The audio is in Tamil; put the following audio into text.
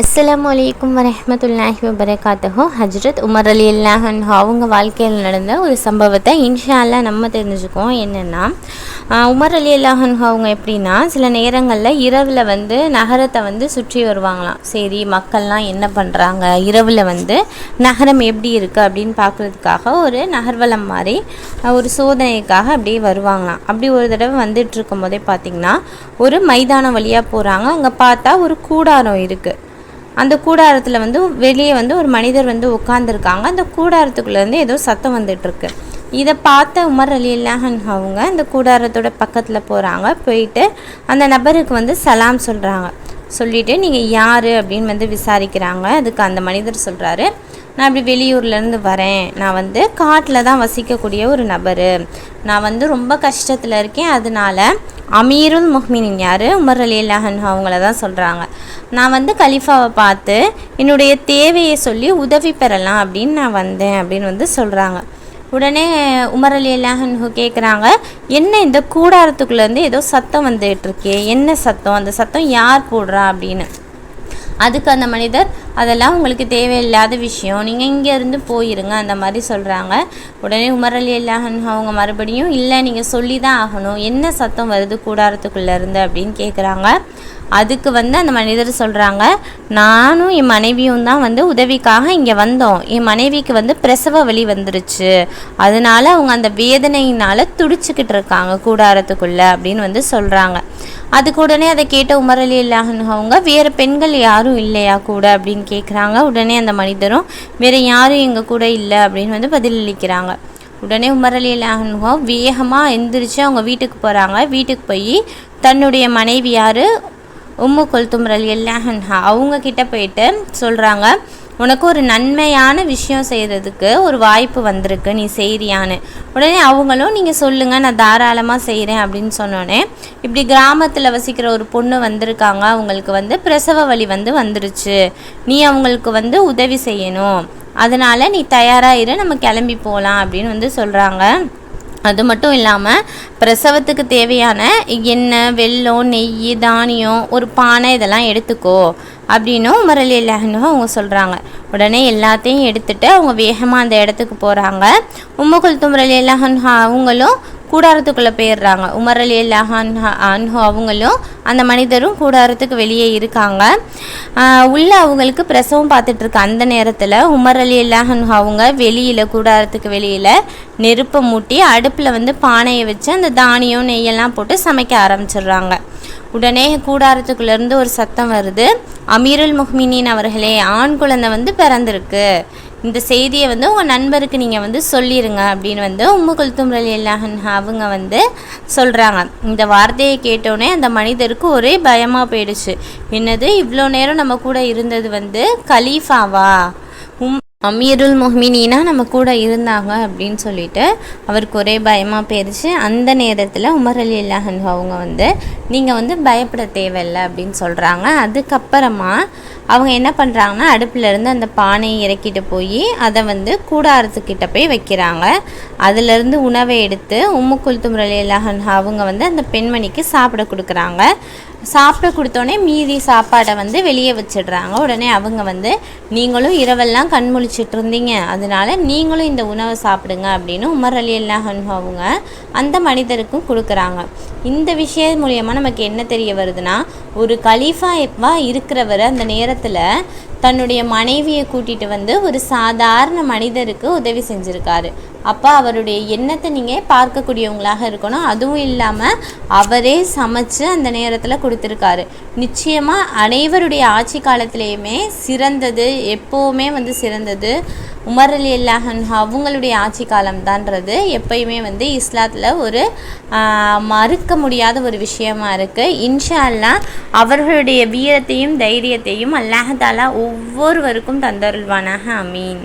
அஸ்ஸலாமு அலைக்கும் வரஹ்மத்துல்லாஹி வபரகாத்துஹு. ஹஜ்ரத் உமர் ரலியல்லாஹு அன்ஹு அவங்க வாழ்க்கையில் நடந்த ஒரு சம்பவத்தை இன்ஷா அல்லாஹ் நம்ம தெரிஞ்சுக்குவோம். என்னென்னா, உமர் ரலியல்லாஹு அன்ஹு அவங்க எப்படின்னா, சில நேரங்களில் இரவில் நகரத்தை சுற்றி வருவாங்களாம். சரி, மக்கள்லாம் என்ன பண்ணுறாங்க, இரவில் நகரம் எப்படி இருக்குது அப்படின்னு பார்க்குறதுக்காக ஒரு நகர்வலம் மாதிரி ஒரு சோதனைக்காக அப்படியே வருவாங்களாம். அப்படி ஒரு தடவை வந்துட்டு இருக்கும் போதே பார்த்திங்கன்னா, ஒரு மைதானம் வழியாக போகிறாங்க. அங்கே பார்த்தா ஒரு கூடாரம் இருக்குது. அந்த கூடாரத்தில் வெளியே ஒரு மனிதர் உட்காந்துருக்காங்க. அந்த கூடாரத்துக்குள்ளேருந்து ஏதோ சத்தம் வந்துட்டுருக்கு. இதை பார்த்த உமர் ரலியல்லாஹு அன்ஹு அவங்க அந்த கூடாரத்தோட பக்கத்தில் போகிறாங்க. போயிட்டு அந்த நபருக்கு சலாம் சொல்கிறாங்க. சொல்லிவிட்டு நீங்கள் யார் அப்படின்னு விசாரிக்கிறாங்க. அதுக்கு அந்த மனிதர் சொல்கிறாரு, நான் இப்படி வெளியூர்லேருந்து வரேன். நான் காட்டில் தான் வசிக்கக்கூடிய ஒரு நபர். நான் ரொம்ப கஷ்டத்தில் இருக்கேன். அதனால அமீருல் முஹ்மினின் யார், உமர் ரலியல்லாஹு அன்ஹு அவங்கள தான் சொல்கிறாங்க. நான் கலீஃபாவை பார்த்து என்னுடைய தேவையை சொல்லி உதவி பெறலாம் அப்படின்னு நான் வந்தேன் அப்படின்னு சொல்கிறாங்க. உடனே உமர் ரலியல்லாஹு அன்ஹு கேட்குறாங்க, என்ன இந்த கூடாரத்துக்குள்ளேருந்து ஏதோ சத்தம் வந்துட்டுருக்கே, என்ன சத்தம், அந்த சத்தம் யார் போடுறா அப்படின்னு. அதுக்கு அந்த மனிதர், அதெல்லாம் உங்களுக்கு தேவையில்லாத விஷயம், நீங்கள் இங்கேருந்து போயிருங்க அந்த மாதிரி சொல்கிறாங்க. உடனே உமர் ரலியல்லாஹு அன்ஹு அவங்க மறுபடியும், இல்லை நீங்கள் சொல்லி தான் ஆகணும், என்ன சத்தம் வருது கூடாரத்துக்குள்ளேருந்து அப்படின்னு கேட்குறாங்க. அதுக்கு அந்த மனிதர் சொல்கிறாங்க, நானும் என் மனைவியும் தான் உதவிக்காக இங்கே வந்தோம். என் மனைவிக்கு பிரசவ வலி வந்துருச்சு. அதனால அவங்க அந்த வேதனையினால் துடிச்சிக்கிட்டு இருக்காங்க கூடாரத்துக்குள்ளே அப்படின்னு சொல்கிறாங்க. அதுக்கு உடனே அதை கேட்ட உமர் ரலியல்லாஹு அன்ஹு அவங்க, வேறு பெண்கள் யாரும் இல்லையா கூட அப்படின்னு கேட்குறாங்க. உடனே அந்த மனிதரும், வேறு யாரும் எங்கள் கூட இல்லை அப்படின்னு பதிலளிக்கிறாங்க. உடனே உமர் ரலியல்லாஹு அன்ஹு வேகமாக எந்திரிச்சு அவங்க வீட்டுக்கு போகிறாங்க. வீட்டுக்கு போய் தன்னுடைய மனைவி யார், உம்மு குல்தும் ரலியல்லாஹு அன்ஹா அவங்க கிட்ட போயிட்டு சொல்கிறாங்க, உனக்கு ஒரு நன்மையான விஷயம் செய்கிறதுக்கு ஒரு வாய்ப்பு வந்திருக்கு, நீ செய்கிறியான்னு. உடனே அவங்களும், நீங்கள் சொல்லுங்கள், நான் தாராளமாக செய்கிறேன் அப்படின்னு சொன்னோடனே, இப்படி கிராமத்தில் வசிக்கிற ஒரு பொண்ணு வந்திருக்காங்க, அவங்களுக்கு பிரசவ வலி வந்துருச்சு, நீ அவங்களுக்கு உதவி செய்யணும், அதனால் நீ தயாராக இரு, நம்ம கிளம்பி போகலாம் அப்படின்னு சொல்கிறாங்க. அது மட்டும் இல்லாமல் பிரசவத்துக்கு தேவையான எண்ணெய், வெல்லம், நெய், தானியம், ஒரு பானை இதெல்லாம் எடுத்துக்கோ அப்படின்னும் உமர் ரலியல்லாஹு அன்ஹு அவங்க சொல்கிறாங்க. உடனே எல்லாத்தையும் எடுத்துகிட்டு அவங்க வேகமாக அந்த இடத்துக்கு போகிறாங்க. உம்மு குல்தும் ரலியல்லாஹு அன்ஹா அவங்களும் கூடாரத்துக்குள்ளே போயிடுறாங்க. உமர் ரலியல்லாஹு அன்ஹு அவங்களும் அந்த மனிதரும் கூடாரத்துக்கு வெளியே இருக்காங்க. உள்ளே அவங்களுக்கு பிரசவம் பார்த்துட்ருக்க அந்த நேரத்தில் உமர் ரலியல்லாஹு அன்ஹு அவங்க வெளியில், கூடாரத்துக்கு வெளியில் நெருப்பை மூட்டி அடுப்பில் பானையை வச்சு அந்த தானியம், நெய்யெல்லாம் போட்டு சமைக்க ஆரம்பிச்சிடுறாங்க. உடனே கூடாரத்துக்குள்ளேருந்து ஒரு சத்தம் வருது, அமீருல் முஹ்மினீன் அவர்களே, ஆண் குழந்தை பிறந்திருக்கு, இந்த செய்தியை உங்கள் நண்பருக்கு நீங்கள் சொல்லிடுங்க அப்படின்னு உம்மு குல்தும் ரலியல்லாஹு அன்ஹா அவங்க சொல்கிறாங்க. இந்த வார்த்தையை கேட்டோடனே அந்த மனிதருக்கு ஒரே பயமாக போயிடுச்சு. என்னது, இவ்வளோ நேரம் நம்ம கூட இருந்தது கலீஃபாவா, அமீருல் முஹ்மினீனா நம்ம கூட இருந்தாங்க அப்படின்னு சொல்லிட்டு அவருக்கு ஒரே பயமாக போயிடுச்சு. அந்த நேரத்தில் உமர் ரலியல்லாஹு அன்ஹு அவங்க நீங்கள் பயப்பட தேவையில்லை அப்படின்னு சொல்கிறாங்க. அதுக்கப்புறமா அவங்க என்ன பண்ணுறாங்கன்னா, அடுப்பிலேருந்து அந்த பானையை இறக்கிட்டு போய் அதை கூடாரத்துக்கிட்ட போய் வைக்கிறாங்க. அதிலேருந்து உணவை எடுத்து உம்மு குல்தும் ரலியல்லாஹு அன்ஹு அவங்க அந்த பெண்மணிக்கு சாப்பிட கொடுக்குறாங்க. சாப்பிட கொடுத்தோடனே மீதி சாப்பாடை வெளியே வச்சிடுறாங்க. உடனே அவங்க நீங்களும் இரவெல்லாம் கண் முழிச்சிட்டு இருந்தீங்க, அதனால நீங்களும் இந்த உணவை சாப்பிடுங்க அப்படின்னு உமர் ரலியல்லாஹு அன்ஹு அவங்க அந்த மனிதருக்கும் கொடுக்குறாங்க. இந்த விஷயம் மூலியமாக நமக்கு என்ன தெரிய வருதுன்னா, ஒரு கலீஃபா இருக்கிறவர் அந்த நேரத்தில் தன்னுடைய மனைவியை கூட்டிகிட்டு ஒரு சாதாரண மனிதருக்கு உதவி செஞ்சுருக்காரு. அப்போ அவருடைய எண்ணத்தை நீங்கள் பார்க்கக்கூடியவங்களாக இருக்கணும். அதுவும் இல்லாமல் அவரே சமைச்சு அந்த நேரத்தில் கொடுத்துருக்காரு. நிச்சயமாக அனைவருடைய ஆட்சி காலத்திலையுமே சிறந்தது, எப்போவுமே சிறந்தது உமர் ரலியல்லாஹு அன்ஹு அவங்களுடைய ஆட்சி காலம்தான்றது எப்பயுமே இஸ்லாத்தில் ஒரு மறுக்க முடியாத ஒரு விஷயமா இருக்குது. இன்ஷா அல்லாஹ் அவர்களுடைய வீரத்தையும் தைரியத்தையும் அல்லாஹ் தஆலா ஒவ்வொருவருக்கும் தந்தருள்வானாக. அமீன்.